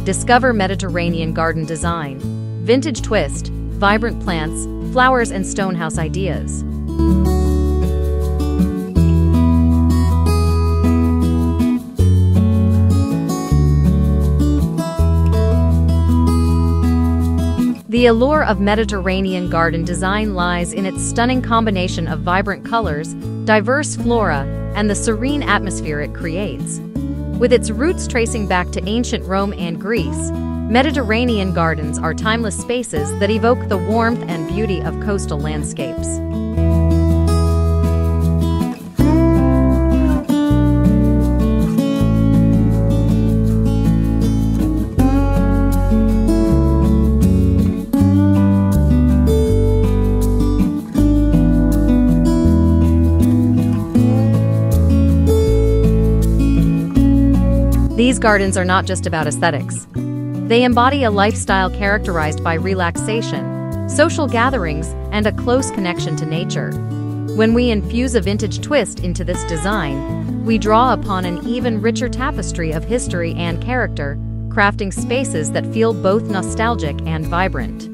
discover Mediterranean garden design, vintage twist, vibrant plants, flowers, and stonehouse ideas. The allure of Mediterranean garden design lies in its stunning combination of vibrant colors, diverse flora, and the serene atmosphere it creates. With its roots tracing back to ancient Rome and Greece, Mediterranean gardens are timeless spaces that evoke the warmth and beauty of coastal landscapes. These gardens are not just about aesthetics. They embody a lifestyle characterized by relaxation, social gatherings, and a close connection to nature. When we infuse a vintage twist into this design, we draw upon an even richer tapestry of history and character, crafting spaces that feel both nostalgic and vibrant.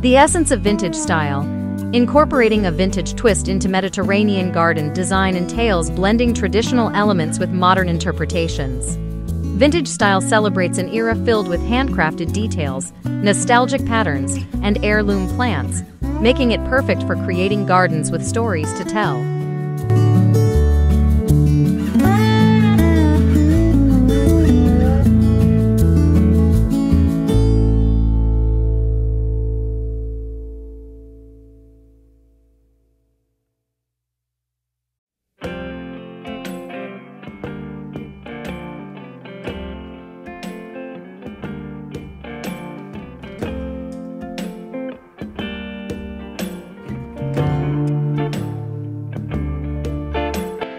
The essence of vintage style. Incorporating a vintage twist into Mediterranean garden design entails blending traditional elements with modern interpretations. Vintage style celebrates an era filled with handcrafted details, nostalgic patterns, and heirloom plants, making it perfect for creating gardens with stories to tell.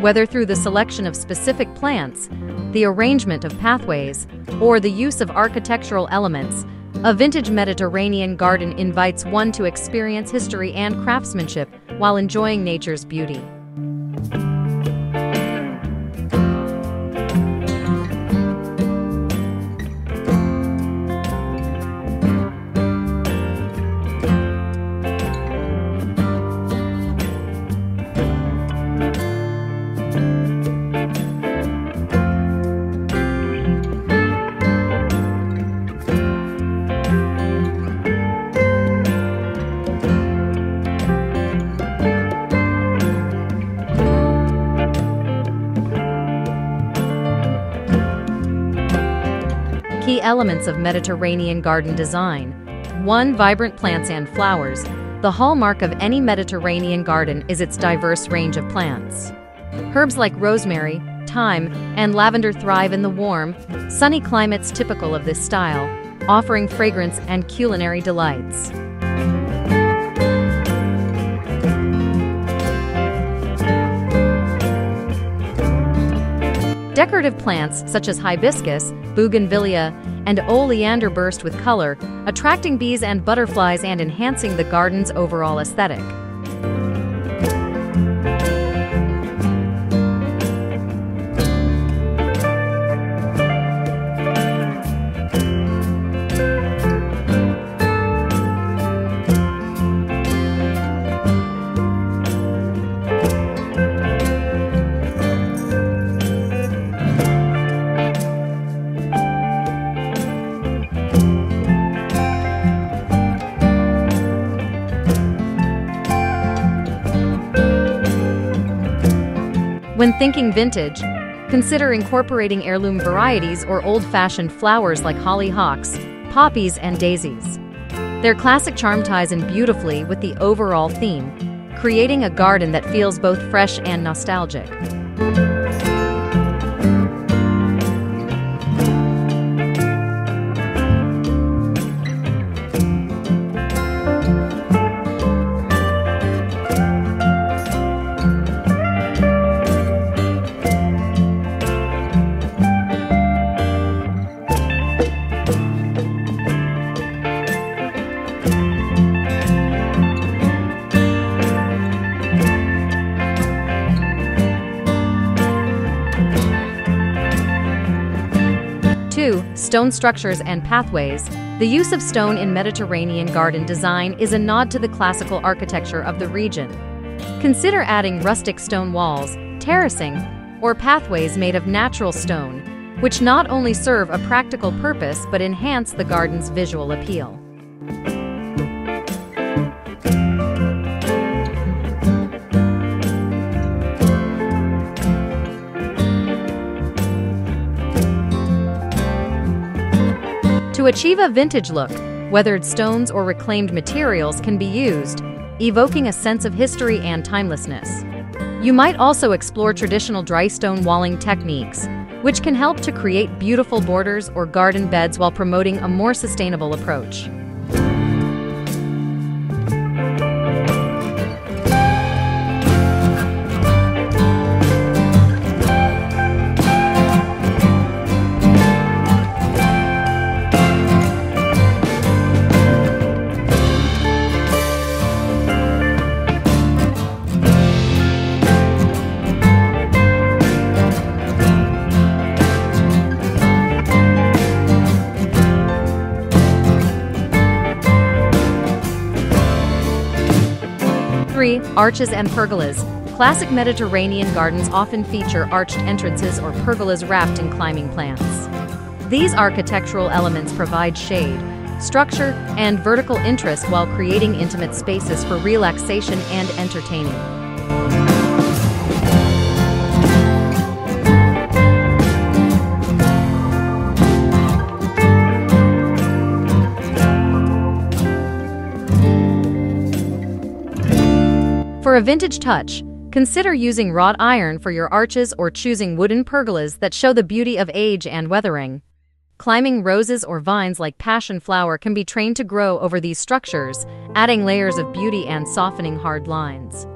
Whether through the selection of specific plants, the arrangement of pathways, or the use of architectural elements, a vintage Mediterranean garden invites one to experience history and craftsmanship while enjoying nature's beauty. Key elements of Mediterranean garden design. 1. Vibrant plants and flowers. The hallmark of any Mediterranean garden is its diverse range of plants. Herbs like rosemary, thyme, and lavender thrive in the warm, sunny climates typical of this style, offering fragrance and culinary delights. Decorative plants such as hibiscus, bougainvillea, and oleander burst with color, attracting bees and butterflies and enhancing the garden's overall aesthetic. When thinking vintage, consider incorporating heirloom varieties or old-fashioned flowers like hollyhocks, poppies, and daisies. Their classic charm ties in beautifully with the overall theme, creating a garden that feels both fresh and nostalgic. 2. Stone structures and pathways. The use of stone in Mediterranean garden design is a nod to the classical architecture of the region. Consider adding rustic stone walls, terracing, or pathways made of natural stone, which not only serve a practical purpose but enhance the garden's visual appeal. To achieve a vintage look, weathered stones or reclaimed materials can be used, evoking a sense of history and timelessness. You might also explore traditional dry stone walling techniques, which can help to create beautiful borders or garden beds while promoting a more sustainable approach. Arches and pergolas. Classic Mediterranean gardens often feature arched entrances or pergolas wrapped in climbing plants. These architectural elements provide shade, structure, and vertical interest while creating intimate spaces for relaxation and entertaining. For a vintage touch, consider using wrought iron for your arches or choosing wooden pergolas that show the beauty of age and weathering. Climbing roses or vines like passion flower can be trained to grow over these structures, adding layers of beauty and softening hard lines.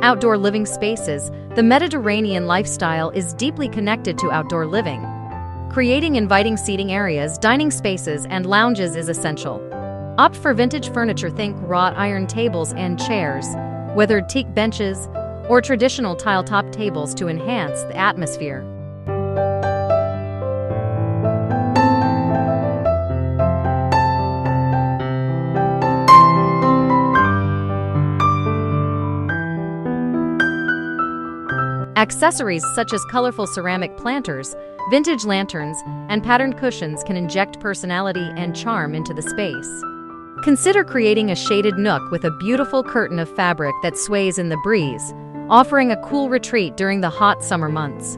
Outdoor living spaces. The Mediterranean lifestyle is deeply connected to outdoor living. Creating inviting seating areas, dining spaces, and lounges is essential. Opt for vintage furniture, think wrought iron tables and chairs, weathered teak benches, or traditional tile-top tables to enhance the atmosphere. Accessories such as colorful ceramic planters, vintage lanterns, and patterned cushions can inject personality and charm into the space. Consider creating a shaded nook with a beautiful curtain of fabric that sways in the breeze, offering a cool retreat during the hot summer months.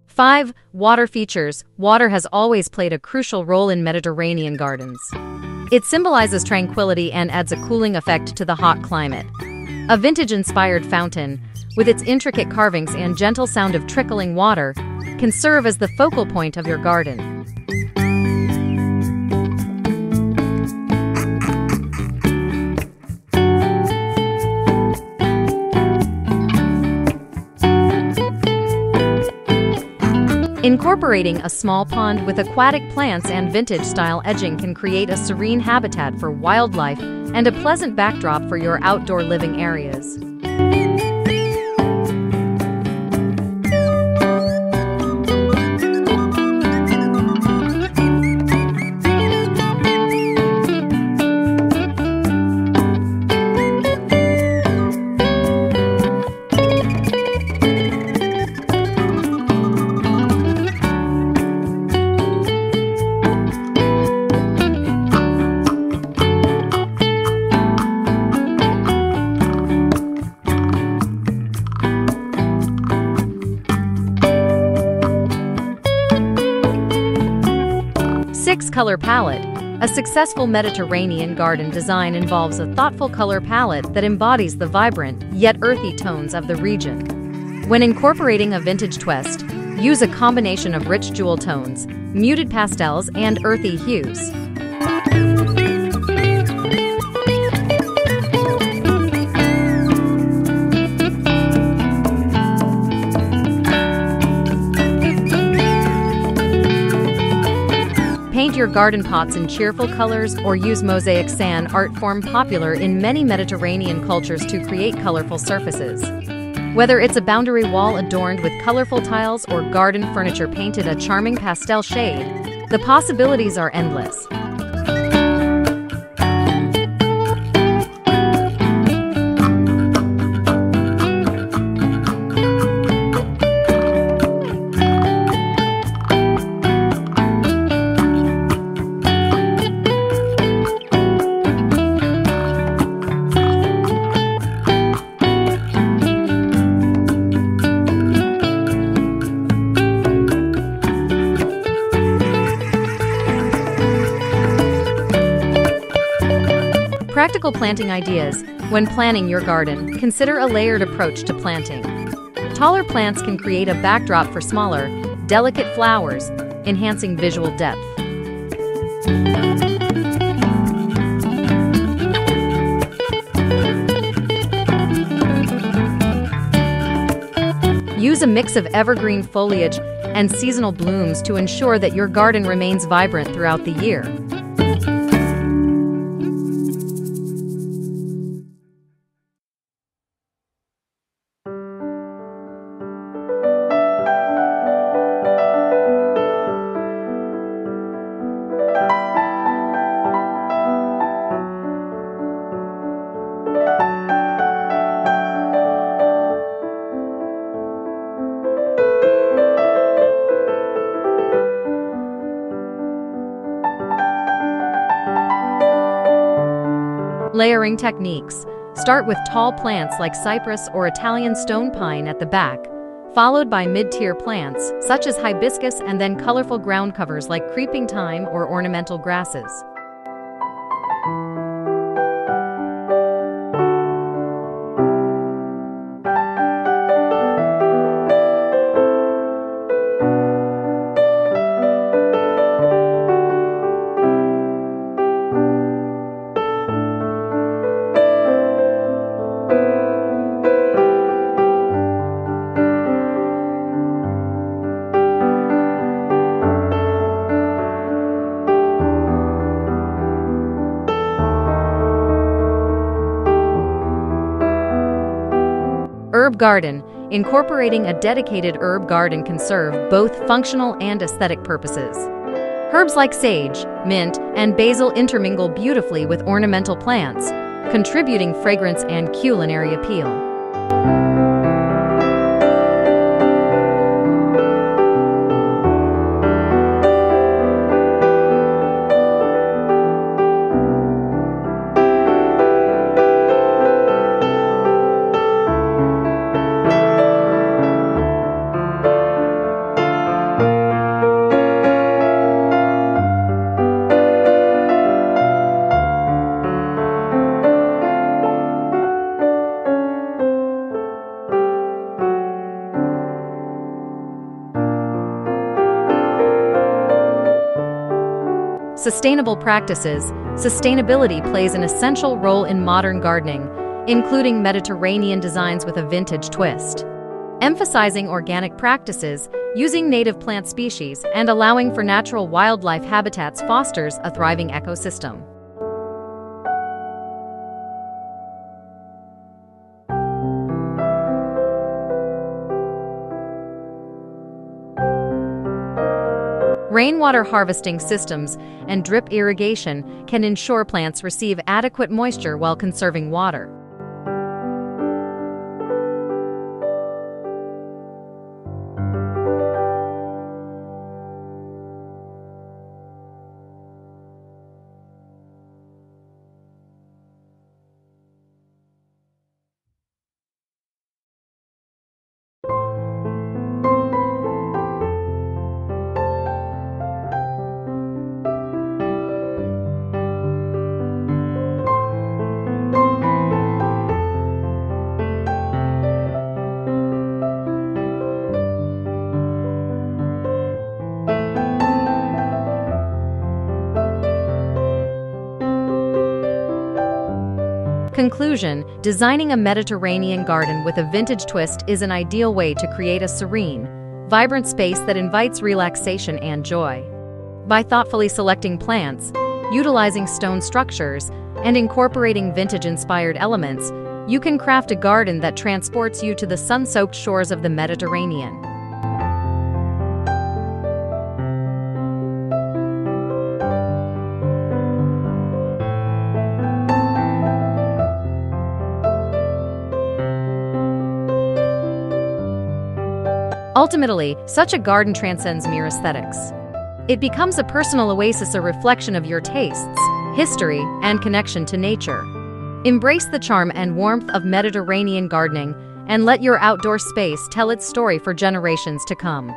Five, water features. Water has always played a crucial role in Mediterranean gardens. It symbolizes tranquility and adds a cooling effect to the hot climate. A vintage-inspired fountain, with its intricate carvings and gentle sound of trickling water, can serve as the focal point of your garden. Incorporating a small pond with aquatic plants and vintage-style edging can create a serene habitat for wildlife and a pleasant backdrop for your outdoor living areas. 6-color palette. A successful Mediterranean garden design involves a thoughtful color palette that embodies the vibrant, yet earthy tones of the region. When incorporating a vintage twist, use a combination of rich jewel tones, muted pastels, and earthy hues. Paint your garden pots in cheerful colors or use mosaic sand art form popular in many Mediterranean cultures to create colorful surfaces. Whether it's a boundary wall adorned with colorful tiles or garden furniture painted a charming pastel shade, the possibilities are endless. Practical planting ideas. When planning your garden, consider a layered approach to planting. Taller plants can create a backdrop for smaller, delicate flowers, enhancing visual depth. Use a mix of evergreen foliage and seasonal blooms to ensure that your garden remains vibrant throughout the year. Layering techniques. Start with tall plants like cypress or Italian stone pine at the back, followed by mid-tier plants such as hibiscus, and then colorful ground covers like creeping thyme or ornamental grasses. Herb garden. Incorporating a dedicated herb garden can serve both functional and aesthetic purposes. Herbs like sage, mint, and basil intermingle beautifully with ornamental plants, contributing fragrance and culinary appeal. Sustainable practices. Sustainability plays an essential role in modern gardening, including Mediterranean designs with a vintage twist. Emphasizing organic practices, using native plant species, and allowing for natural wildlife habitats fosters a thriving ecosystem. Rainwater harvesting systems and drip irrigation can ensure plants receive adequate moisture while conserving water. Conclusion: designing a Mediterranean garden with a vintage twist is an ideal way to create a serene, vibrant space that invites relaxation and joy. By thoughtfully selecting plants, utilizing stone structures, and incorporating vintage-inspired elements, you can craft a garden that transports you to the sun-soaked shores of the Mediterranean. Ultimately, such a garden transcends mere aesthetics. It becomes a personal oasis, a reflection of your tastes, history, and connection to nature. Embrace the charm and warmth of Mediterranean gardening, and let your outdoor space tell its story for generations to come.